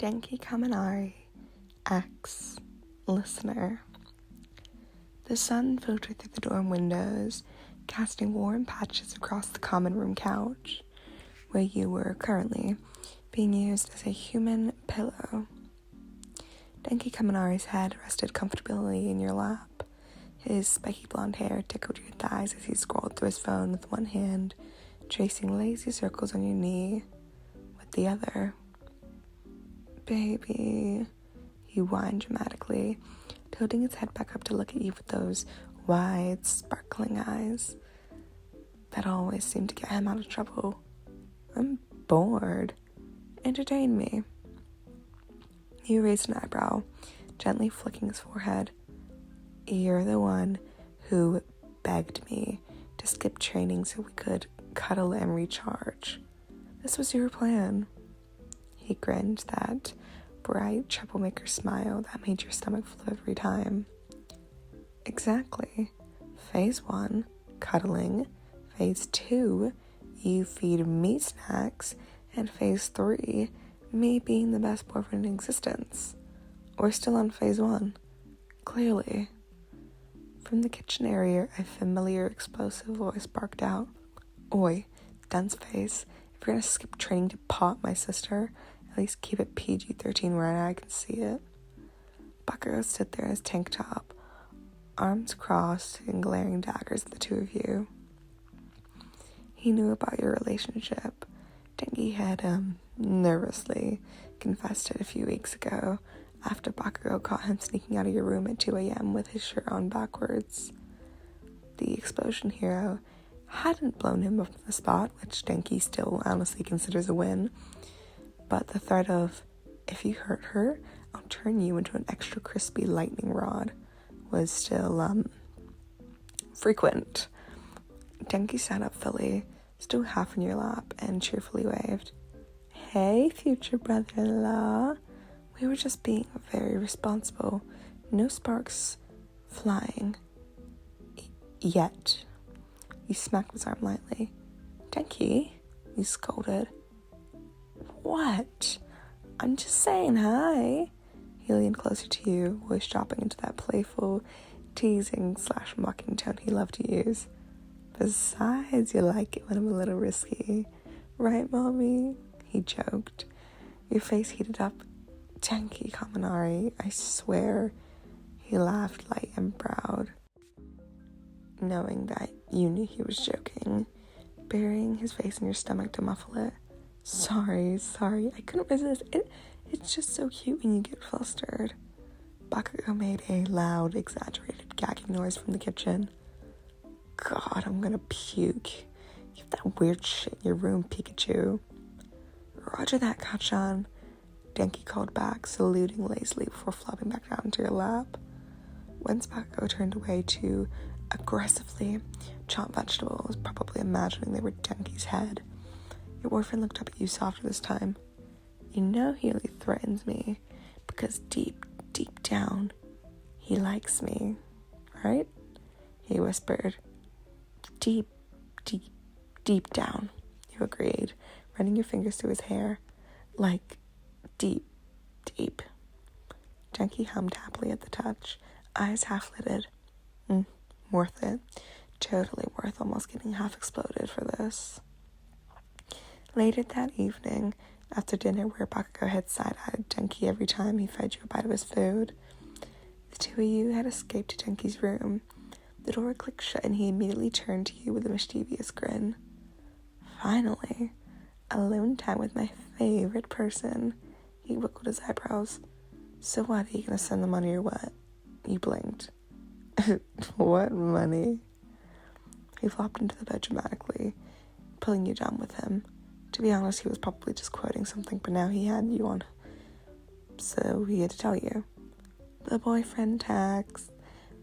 Denki X Listener. The sun filtered through the dorm windows, casting warm patches across the common room couch, where you were currently being used as a human pillow. Denki head rested comfortably in your lap. His spiky blonde hair tickled your thighs as he scrolled through his phone with one hand, tracing lazy circles on your knee with the other. "Baby," he whined dramatically, tilting his head back up to look at you with those wide, sparkling eyes that always seemed to get him out of trouble. "I'm bored. Entertain me." You raised an eyebrow, gently flicking his forehead. "You're the one who begged me to skip training so we could cuddle and recharge. This was your plan." He grinned, that bright troublemaker smile that made your stomach flip every time. "Exactly. Phase 1, cuddling. Phase 2, you feed me snacks. And Phase 3, me being the best boyfriend in existence. We're still on Phase 1. Clearly." From the kitchen area, a familiar explosive voice barked out. "Oi, dunce face, if you're gonna skip training to pot my sister, at least keep it PG-13 where I can see it." Bakugo stood there in his tank top, arms crossed and glaring daggers at the two of you. He knew about your relationship. Denki had, nervously confessed it a few weeks ago, after Bakugo caught him sneaking out of your room at 2 a.m. with his shirt on backwards. The explosion hero hadn't blown him up on the spot, which Denki still honestly considers a win, but the threat of, "If you hurt her, I'll turn you into an extra crispy lightning rod," was still, frequent. Denki sat up fully, still half in your lap, and cheerfully waved. "Hey, future brother-in-law. We were just being very responsible. No sparks flying. Yet." You smacked his arm lightly. "Denki," you scolded. "What? I'm just saying hi." He leaned closer to you, voice dropping into that playful, teasing/mocking tone he loved to use. "Besides, you like it when I'm a little risky. Right, mommy?" He joked. Your face heated up. "Denki Kaminari, I swear." He laughed light and proud, knowing that you knew he was joking, burying his face in your stomach to muffle it. Sorry, I couldn't resist. It's just so cute when you get flustered." Bakugo made a loud, exaggerated gagging noise from the kitchen. "God, I'm gonna puke. You have that weird shit in your room, Pikachu." "Roger that, Kachan," Denki called back, saluting lazily before flopping back down into your lap. Once Bakugo turned away to aggressively chop vegetables, probably imagining they were Denki's head, your boyfriend looked up at you softer this time. "You know he only threatens me because deep, deep down, he likes me, right?" he whispered. Deep, deep, deep down," you agreed, running your fingers through his hair. "Like, deep, deep." Denki hummed happily at the touch, eyes half-lidded. Worth it. Totally worth almost getting half exploded for this. Later that evening, after dinner where Bakugo had side-eyed Denki every time he fed you a bite of his food, the two of you had escaped to Denki's room. The door clicked shut and he immediately turned to you with a mischievous grin. "Finally, alone time with my favorite person." He wiggled his eyebrows. "So what, are you gonna send the money or what?" You blinked. "What money?" He flopped into the bed dramatically, pulling you down with him. To be honest, he was probably just quoting something, but now he had you on, so he had to tell you. "The boyfriend tax.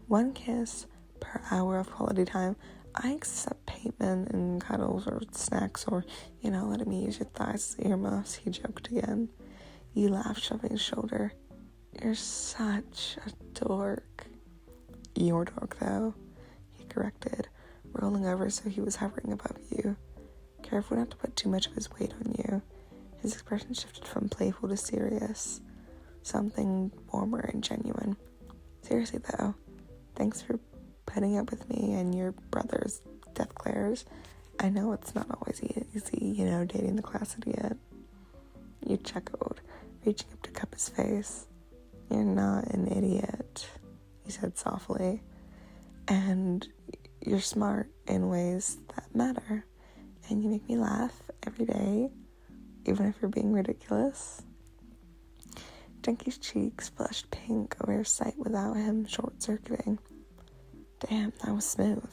1 kiss per hour of quality time. I accept payment in cuddles or snacks or, letting me use your thighs as earmuffs," he joked again. You laughed, shoving his shoulder. "You're such a dork." "Your dork, though," he corrected, rolling over so he was hovering above you. Careful not to put too much of his weight on you. His expression shifted from playful to serious, something warmer and genuine. Seriously though, thanks for putting up with me and your brother's death glares. I know it's not always easy, dating the class idiot. You chuckled, reaching up to cup his face. You're not an idiot, he said softly. And you're smart in ways that matter. And you make me laugh every day, even if you're being ridiculous. Denki's cheeks flushed pink over his sight without him short-circuiting. Damn, that was smooth.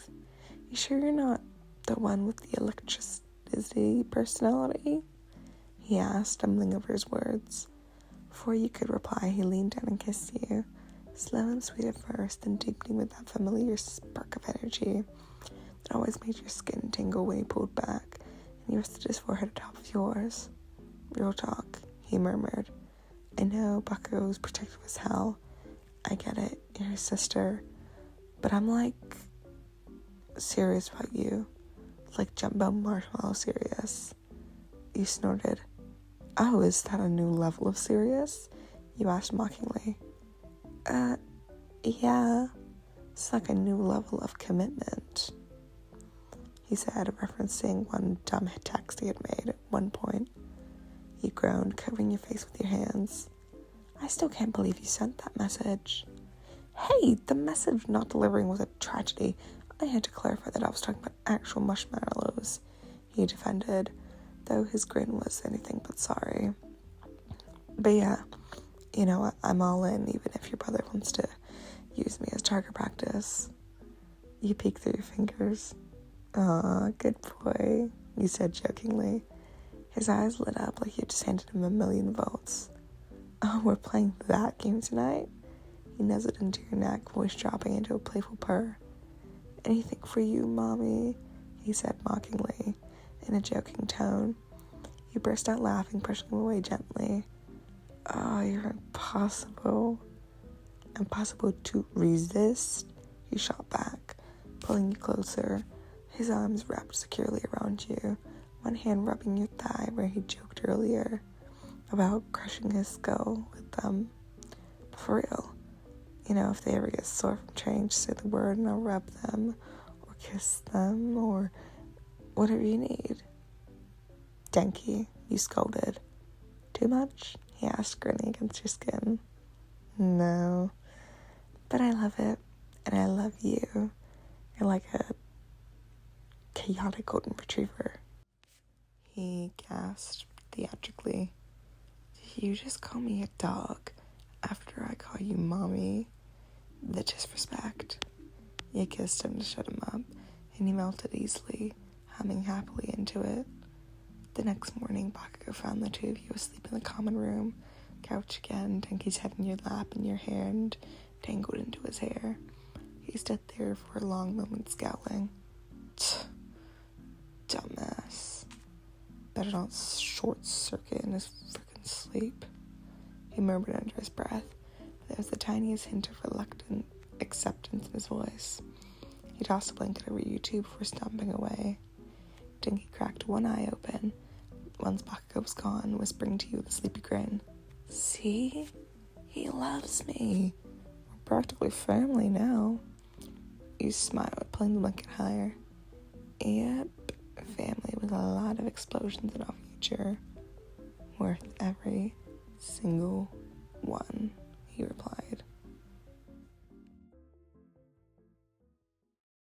You sure you're not the one with the electricity personality? He asked, stumbling over his words. Before you could reply, he leaned down and kissed you, slow and sweet at first, then deepening with that familiar spark of energy that always made your skin tingle when he pulled back, and he rested his forehead atop of yours. Real talk, he murmured. I know Bakugo's protective as hell. I get it, you're his sister. But I'm serious about you. Like Jumbo Marshmallow serious. You snorted. Oh, is that a new level of serious? You asked mockingly. Yeah. It's like a new level of commitment, he said, referencing one dumb text he had made at one point. You groaned, covering your face with your hands. I still can't believe you sent that message. Hey, the message not delivering was a tragedy. I had to clarify that I was talking about actual marshmallows, he defended, though his grin was anything but sorry. But yeah, I'm all in, even if your brother wants to use me as target practice. You peeked through your fingers. Aw, good boy, you said jokingly. His eyes lit up like you just handed him 1,000,000 volts. Oh, we're playing that game tonight? He nuzzled into your neck, voice dropping into a playful purr. Anything for you, Mommy, he said mockingly, in a joking tone. You burst out laughing, pushing him away gently. Oh, you're impossible. Impossible to resist, he shot back, pulling you closer, his arms wrapped securely around you, one hand rubbing your thigh where he joked earlier about crushing his skull with them. But for real, if they ever get sore from training, just say the word and I'll rub them, or kiss them, or whatever you need. Denki, you scolded. Too much? He asked, grinning against your skin. No, but I love it, and I love you. You're like a chaotic golden retriever. He gasped theatrically. Did you just call me a dog after I call you Mommy? The disrespect. You kissed him to shut him up, and he melted easily, humming happily into it. The next morning, Bakugo found the two of you asleep in the common room, couch again, Denki's head in your lap and your hand tangled into his hair. He stood there for a long moment, scowling. Dumbass. Better not short-circuit in his frickin' sleep, he murmured under his breath. There was the tiniest hint of reluctant acceptance in his voice. He tossed a blanket over you two before stomping away. Denki cracked one eye open, once Bakugo was gone, whispering to you with a sleepy grin. See? He loves me. We're practically family now. You smiled, pulling the blanket higher. Yep, family with a lot of explosions in our future. Worth every single one.